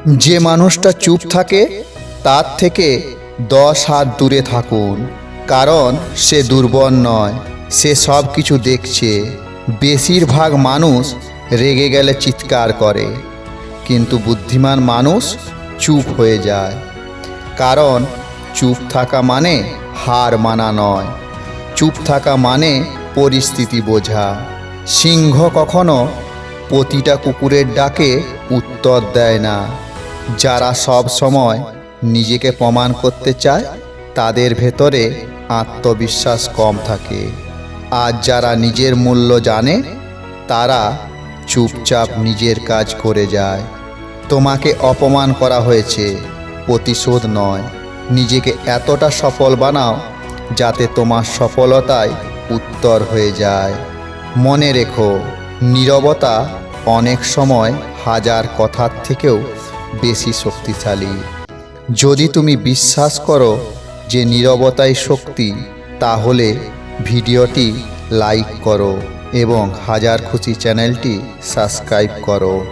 যে মানুষটা চুপ থাকে তার থেকে 10 হাত দূরে থাকুন, কারণ সে দুর্বল নয়, সে সব কিছু দেখছে। বেশিরভাগ মানুষ রেগে গেলে চিৎকার করে, কিন্তু বুদ্ধিমান মানুষ চুপ হয়ে যায়। কারণ চুপ থাকা মানে হার মানা নয়, চুপ থাকা মানে পরিস্থিতি বোঝা। সিংহ কখনো প্রতিটা কুকুরের ডাকে উত্তর দেয় না। যারা সব সময় নিজেকে প্রমাণ করতে চায় তাদের ভেতরে আত্মবিশ্বাস কম থাকে। আর যারা নিজের মূল্য জানে তারা চুপচাপ নিজের কাজ করে যায়। তোমাকে অপমান করা হয়েছে, প্রতিশোধ নয়। নিজেকে এতটা সফল বানাও যাতে তোমার সফলতাই উত্তর হয়ে যায়। মনে রেখো, নীরবতা অনেক সময় হাজার কথার থেকেও বেশি শক্তিশালী। যদি তুমি বিশ্বাস করো যে নীরবতাই শক্তি, তাহলে ভিডিওটি লাইক করো এবং হাজার খুশি চ্যানেলটি সাবস্ক্রাইব করো।